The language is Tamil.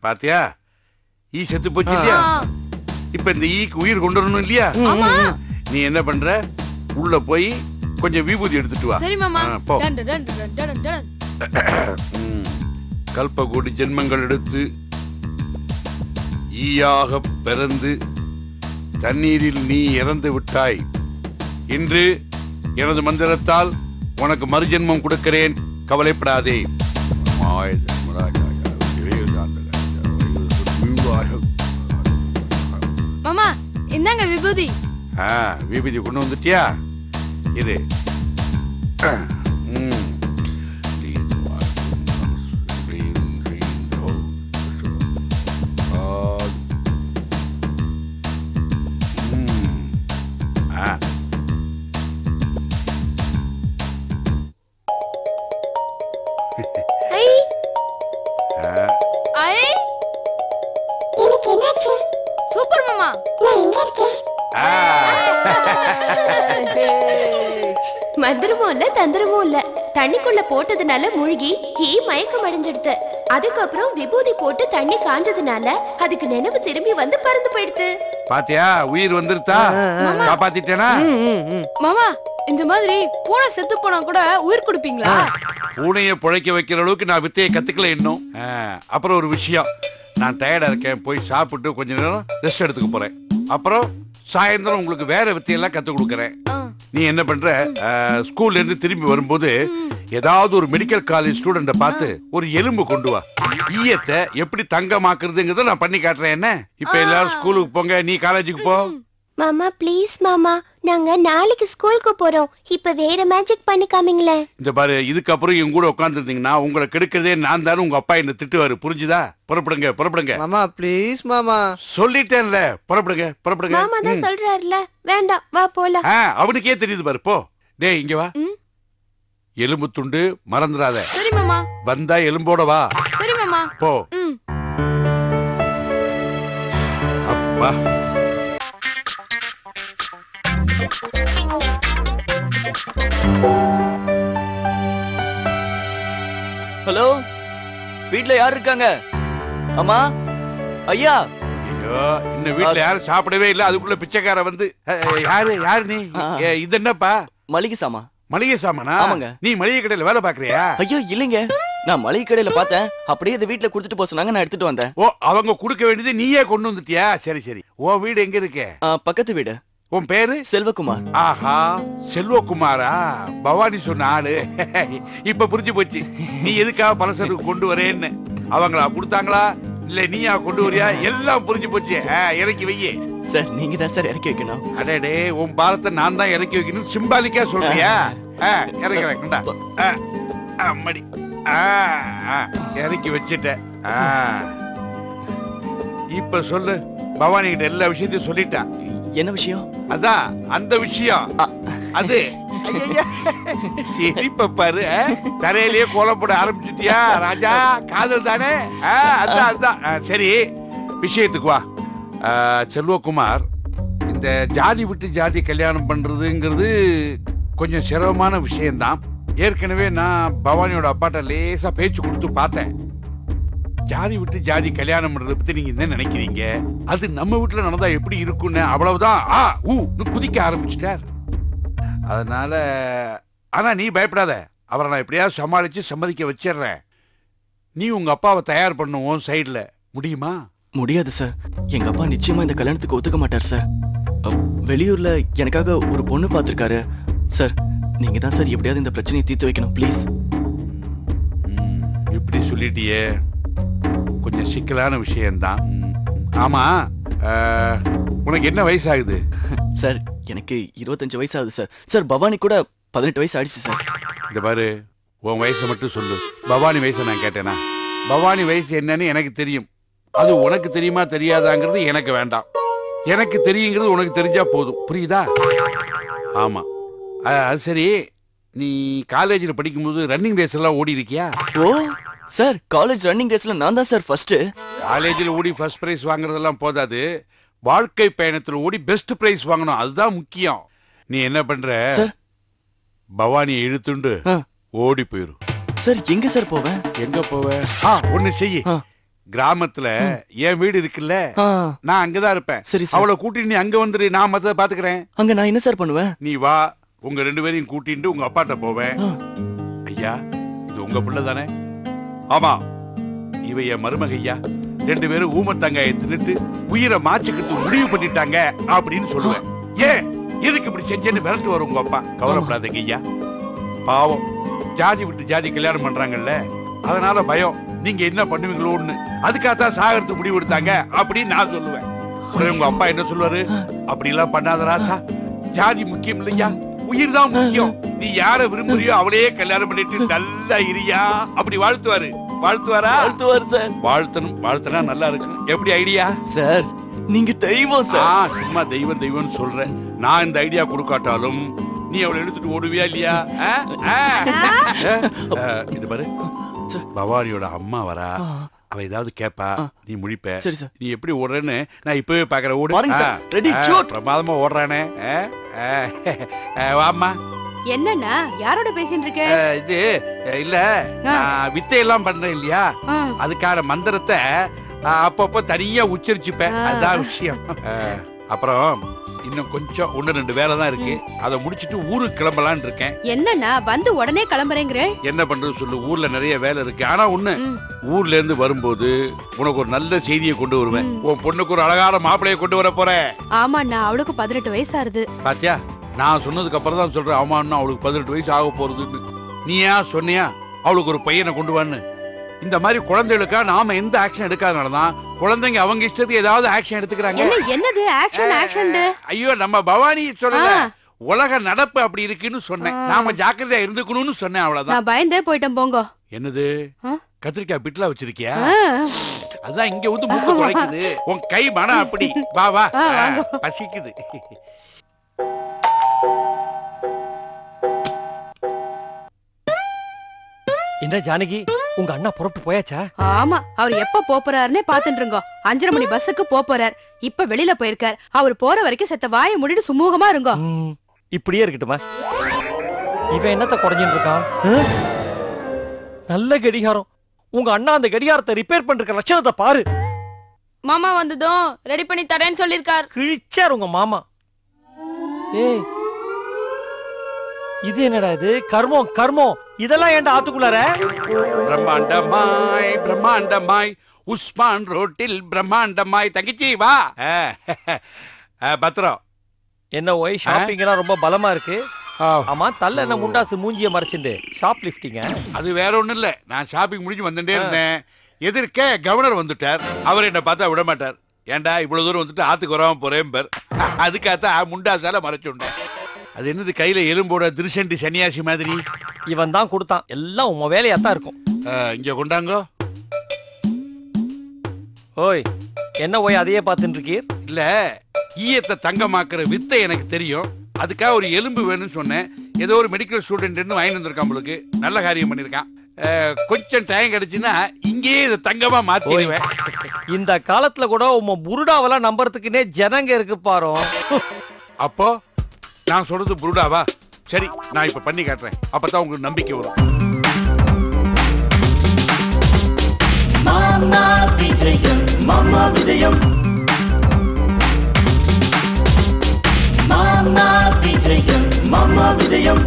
பாத்தியா ஈ செத்து போச்சு இல்லையா? இப்ப இந்த ஈக்கு உயிர் கொண்டு வரணும் இல்லையா? நீ என்ன பண்ற, உள்ள போய் கொஞ்சம் விபூதி எடுத்துட்டு வா. சரி மாமா. போ. கல்பகோடி ஜென்மங்கள் எடுத்து ஈயாக பிறந்து தண்ணீரில் நீ இறந்து விட்டாய். இன்று எனது மந்திரத்தால் உனக்கு மறுஜென்மம் கொடுக்கிறேன், கவலைப்படாதே. மாமா இந்தாங்க விபூதி. விபூதி கொண்டு வந்துட்டியா? இது சூப்பர் மாமா. மந்திரமோ இல்ல தந்திரமோ இல்ல, தண்ணிக்குள்ள போட்டதுனால மூழ்கி ஈ மயக்கம் அடைஞ்சிடுது. அதுக்கப்புறம் விபூதி போட்டு தண்ணி காஞ்சதுனால அதுக்கு நினைவு திரும்பி வந்து பறந்து போயிடுது. பாத்தியா, உயிர் வந்துருத்தா? காப்பாத்திட்டேனா? மாமா இந்த மாதிரி பூனை செத்து போனா கூட உயிர் கொடுப்பீங்களா? பூனையை பிழைக்க வைக்கிற அளவுக்கு நான் வித்தையை கத்துக்கல இன்னும். அப்புறம் ஒரு விஷயம், நான் டயர்டா இருக்கேன், போய் சாப்பிட்டு கொஞ்ச நேரம் ரெஸ்ட் எடுத்துக்க போறேன். அப்புறம் சாயந்தரம் உங்களுக்கு வேற வித்தையெல்லாம் கத்து கொடுக்கறேன். நீ என்ன பண்ற, ஸ்கூல்ல இருந்து திரும்பி வரும்போது ஏதாவது ஒரு மெடிக்கல் காலேஜ் ஸ்டூடெண்ட பார்த்து ஒரு எலும்பு கொண்டு வா. ஈயத்தை எப்படி தங்கமாக்குறதுங்கிறத நான் பண்ணி காட்டுறேன். என்ன, இப்ப எல்லாரும் ஸ்கூலுக்கு போங்க, நீ காலேஜுக்கு போ. மாமா ப்ளீஸ் மாமா, நாங்க நாளைக்கு ஸ்கூலுக்கு போறோம். இப்ப வேற மேஜிக் பண்ணி காமிங்களே. இந்த பாரு, இதுக்கப்புறம் இவங்க கூட உட்காந்துருந்தீங்கன்னா உங்களை கெடுக்கிறதே நான் தானே. உங்க அப்பா என்ன திட்டுவாரு, புரிஞ்சுதா? புறப்படுங்க புறப்படுங்க. மாமா ப்ளீஸ் மாமா. சொல்லிட்டேன்ல, புறப்படுங்க புறப்படுங்க. மாமா தான் சொல்றாருல, வேண்டாம் வா போலாம். அவனுக்கே தெரியுது பாரு, போ. டேய் இங்க வா. எலும்பு துண்டு மறந்துடாத. சரி மாமா. வந்தா எலும்போட வா. சரி மாமா. போ. அப்பா ஹலோ, வீட்ல யார் இருக்காங்க? அம்மா, ஐயா. ஐயோ, இந்த வீட்ல யாரும் சாப்பிடவே இல்ல, அதுக்குள்ள பிச்சைக்கார வந்து. யாரு நீ? இது என்னப்பா? மளிகை சாமா. மளிகை சாமானா? ஆமாங்க. நீ மளிகை கடையில வேலை பாக்குறியா? ஐயோ இல்லைங்க, நான் மளிகை கடையில பார்த்தேன், அப்படியே இதை வீட்ல கொடுத்துட்டு போக சொன்னாங்க, நான் எடுத்துட்டு வந்தேன். ஓ, அவங்க கொடுக்க வேண்டியது நீயே கொண்டு வந்துட்டியா? சரி சரி. ஓ வீடு எங்க இருக்கு? பக்கத்து வீடு. உன் பேரு? செல்வகுமார். ஆஹா, செல்வகுமாரா? பவானி சொன்ன ஆளு. இப்ப புரிஞ்சு போச்சு நீ எதுக்காக பலசருக்கு கொண்டு வரேன்னு. அவங்களா கொடுத்தாங்களா இல்ல நீயா கொண்டு வரியா? எல்லாம் புரிஞ்சு போச்சு. இறக்கி வையே. சார் நீங்க தான் சார் இறக்கி வைக்கணும். அடே, உன் பாரத்தை நான் தான் இறக்கி வைக்கணும் சிம்பாலிக்கா சொல்றியா? இறக்கிறேன். அம்மடி இறக்கி வச்சுட்டேன். இப்ப சொல்லு, பவானி கிட்ட எல்லா விஷயத்தையும் சொல்லிட்டா. என்ன விஷயம்? அதான் அந்த விஷயம். அது சிரிப்ப பாரு, தரையிலேயே கோலம் போட ஆரம்பிச்சுட்டியா ராஜா? காதல் தானே? அதான் அதான். சரி, விஷயத்துக்கு வா. செல்வகுமார், இந்த ஜாதி விட்டு ஜாதி கல்யாணம் பண்றதுங்கிறது கொஞ்சம் சிரமமான விஷயம்தான். ஏற்கனவே நான் பவானியோட அப்பாட்ட லேசா பேச்சு கொடுத்து பார்த்தேன். ஜாதி விட்டு ஜாதி கல்யாணம் பண்றதை பத்தி நீங்க என்ன நினைக்கிறீங்க? அது நம்ம வீட்டுல நடந்தா எப்படி இருக்குன்னு அவ்வளவுதான் குதிக்க ஆரம்பிச்சிட்டார். அதனால ஆனா நீ பயப்படாத, அவரை நான் எப்படியாவது சமாளிச்சு சம்மதிக்க வச்சிடுறேன். நீ உங்க அப்பாவை தயார் பண்ணுவோம் சைடுல. முடியுமா? முடியாது சார், எங்க அப்பா நிச்சயமா இந்த கல்யாணத்துக்கு ஒத்துக்க மாட்டார் சார். வெளியூர்ல எனக்காக ஒரு பொண்ணு பார்த்திருக்காரு சார். நீங்க தான் சார் எப்படியாவது இந்த பிரச்சனையை தீர்த்து வைக்கணும் ப்ளீஸ். இப்படி சொல்லிட்டியே, கொஞ்சம் சிக்கலான விஷயம்தான். ஆமா, உனக்கு என்ன வயசு ஆகுது? சார் எனக்கு 25 வயசு ஆகுது சார். சார் பவானி கூட 18 வயசு ஆயிடுச்சு சார். இந்த பாரு, உன் வயசை மட்டும் சொல்லு. பவானி வயசை நான் கேட்டேனா? பவானி வயசு என்னன்னு எனக்கு தெரியும். அது உனக்கு தெரியுமா தெரியாதாங்கிறது எனக்கு வேண்டாம். எனக்கு தெரியுங்கிறது உனக்கு தெரிஞ்சா போதும். புரியுதா? ஆமா. அது சரி, நீ காலேஜில் படிக்கும்போது ரன்னிங் ரேஸ் எல்லாம் ஓடி இருக்கியா? ஓ சார், காலேஜ் ரன்னிங் ரேஸ்ல நான் தான் சார் ஃபர்ஸ்ட். காலேஜில் ஓடி ஃபர்ஸ்ட் பிரைஸ் வாங்குறதெல்லாம் போதாது, வாழ்க்கை பயணத்தில் ஓடி பெஸ்ட் பிரைஸ் வாங்கணும். அதுதான் முக்கியம். நீ என்ன பண்ற சார்? பவானியை இழுத்துண்டு ஓடி போயிரு. சார் எங்க சார் போவேன்? எங்க போவேன்? ஒன்னு செய்ய, கிராமத்துல என் வீடு இருக்குல்ல, நான் அங்கதான் இருப்பேன். சரி சார். அவளை கூட்டிட்டு நீ அங்க வந்துரு, நான் மத்த பாத்துக்கிறேன். அங்க நான் என்ன சார் பண்ணுவேன்? நீ வா, உங்க 2 பேரையும் கூட்டிட்டு உங்க அப்பாட்ட போவேன். ஐயா, இது உங்க பிள்ளை தானே? ஆமா, இவ என் மருமக ஐயா. 2 பேரும் ஊமத்தங்காயை தின்னுட்டு உயிரை மாச்சுக்கிட்டு முடிவு பண்ணிட்டாங்க அப்படின்னு சொல்லுவேன். ஏன் எதுக்கு இப்படி செஞ்சேன்னு விரட்டு வரும் உங்க அப்பா. கவலைப்படாதீங்க ஐயா, பாவம் ஜாதி விட்டு ஜாதி கல்யாணம் பண்றாங்கல்ல, அதனால பயம் நீங்க என்ன பண்ணுவீங்களோன்னு. அதுக்காகத்தான் சாகரத்து முடிவு எடுத்தாங்க அப்படின்னு நான் சொல்லுவேன். உங்க அப்பா என்ன சொல்லுவாரு? அப்படி எல்லாம் பண்ணாத ராசா, ஜாதி முக்கியம் இல்லையா, உயிர் தான் முக்கியம். நீ யார விரும்புறியோ அவளையே கல்யாணம் பண்ணிட்டு நல்லா இரியா அப்படி வாழ்த்துவாரு. வாழ்த்துவாரா? வாழ்த்துவார் சார். வாழ்த்தணும், வாழ்த்தனா நல்லா இருக்கும். எப்படி ஐடியா சார்? நீங்க தெய்வம் சார். சும்மா தெய்வம் தெய்வம்னு சொல்றேன். நான் இந்த ஐடியா கொடுக்காட்டாலும் நீ அவளை எடுத்துட்டு ஓடுவியா இல்லையா? இது பாரு, பவானியோட அம்மா வரா, அவ ஏதாவது கேப்பா, நீ முழிப்ப. சரி சார். நீ எப்படி ஓடுறேன்னு நான் இப்பவே பாக்குறேன். ஓடு. பிரமாதமா ஓடுறானே. வாம்மா. என்னன்னா யாரோட பேசிட்டு இருக்க? இது இல்ல, வித்தையெல்லாம் பண்றேன் இல்லையா, அதுக்கான மந்திரத்தை அப்பப்ப தனியா உச்சரிச்சுப்பேன். அதான் விஷயம். அப்புறம் இன்னும் கொஞ்சம் 1-2 வேலை தான் இருக்கு, அதை முடிச்சிட்டு ஊருக்கு கிளம்பலான்னு இருக்கேன். என்னன்னா வந்து உடனே கிளம்புறேங்கிற? என்ன பண்றது சொல்லு, ஊர்ல நிறைய வேலை இருக்கு. ஆனா ஒண்ணு, ஊர்ல இருந்து வரும்போது உனக்கு ஒரு நல்ல செய்தியை கொண்டு வருவேன். உன் பொண்ணுக்கு ஒரு அழகான மாப்பிளைய கொண்டு வர போறேன். ஆமாண்ணா, அவளுக்கு 18 வயசு ஆறுது. பாத்தியா, நான் சொன்னதுக்கு அப்புறம் தான் சொல்றேன். ஆமாண்ணா, அவளுக்கு 18 வயசு ஆக போறதுன்னு. நீ ஏன் சொன்னியா அவளுக்கு ஒரு பையனை கொண்டு வான்னு? இந்த மாதிரி குழந்தைகளுக்கா நாம எந்த ஆக்ஷன் எடுக்காதனாலதான் குழந்தைங்க அவங்க இஷ்டத்துக்கு ஏதாவது ஆக்ஷன் எடுத்துக்கிறாங்க. என்னது ஆக்ஷன்? ஆக்ஷன்? ஐயோ, நம்ம பவானி சொல்லல, உலக நடப்பு அப்படி இருக்குன்னு சொன்னேன். நாம ஜாக்கிரதையா இருந்துக்கணும்னு சொன்னேன், அவ்வளவுதான். நான் பயந்தே போயிட்டேன் போங்க. என்னது, கத்திரிக்காய் பிட்ல வச்சிருக்கியா? அதான் இங்க வந்து மூக்கு குறைக்குது. உன் கை மனம் அப்படி. வா வா, பசிக்குது. என்ன ஜானகி, உங்க அண்ணா புறப்பட்டு போயாச்சா? ஆமா, அவர் எப்ப போறாருன்னு பாத்துட்டு இருக்கோம். 5:30 மணி பஸ்ஸுக்கு போறார். இப்ப வெளியில போயிருக்கார். அவர் போற வரைக்கும் செத்த வாயை மூடிட்டு சுமூகமா இருங்கோ. இப்படியே இருக்கட்டுமா? இவன் என்னத்த குறைஞ்சிட்டு இருக்கான்? நல்ல கடிகாரம். உங்க அண்ணா அந்த கடிகாரத்தை ரிப்பேர் பண்ற லட்சணத்தை பாரு. மாமா வந்ததும் ரெடி பண்ணி தரேன்னு சொல்லிருக்கார். கிழிச்சார் உங்க மாமா. ஏய், இது என்னடா இது? கர்மம் கர்மம். இதெல்லாம் ஏன்டா ஆத்துக்குள்ளார? பிரம்மாண்டமாய் பிரம்மாண்டமாய் உஸ்மான் ரோட்டில் பிரம்மாண்டமாய். தங்கச்சி வா. பத்திரம். என்ன ஓய், ஷாப்பிங் எல்லாம் ரொம்ப பலமா இருக்கு. ஆமா, தள்ள என்ன முண்டாசு மூஞ்சிய மறைச்சிட்டு ஷாப் லிஃப்டிங்க? அது வேற ஒண்ணும் இல்ல, நான் ஷாப்பிங் முடிஞ்சு வந்துட்டே இருந்தேன். எதிர்க்க கவர்னர் வந்துட்டார். அவர் என்ன பார்த்தா விட மாட்டார். ஏண்டா இவ்வளவு தூரம் வந்துட்டு ஆத்துக்கு வராம போறேன் பார். அதுக்காக முண்டாசால மறைச்சுட்டேன். அது என்னது, கையில எலும்போட திருசண்டி சன்னியாசி மாதிரி. இவன் தான் கொடுத்தான். எல்லாம் உங்க வேலையா தான் இருக்கும். இங்க கொண்டாங்க. ஓய், என்ன ஓய் அதையே பார்த்துட்டு இருக்கீர்? இல்ல, ஈயத்தை தங்கமாக்குற வித்தை எனக்கு தெரியும். அதுக்காக ஒரு எலும்பு வேணும்னு சொன்னேன். ஏதோ ஒரு மெடிக்கல் ஸ்டூடெண்ட் வாங்கி வந்திருக்கான் உங்களுக்கு. நல்ல காரியம் பண்ணிருக்கான். கொஞ்சம் டைம் கிடைச்சுன்னா இங்கேயே இதை தங்கமா மாத்திடுவேன். இந்த காலத்துல கூட உங்க புருடாவெல்லாம் நம்புறதுக்குன்னே ஜனங்க இருக்கு பாரு. அப்போ நான் சொல்றது புருடாவா? சரி, நான் இப்ப பண்ணி காட்டுறேன். அப்பதான் உங்களுக்கு நம்பிக்கை வரும். மாமா விஜயம், மாமா விஜயம், மாமா விஜயம், மாமா விஜயம்.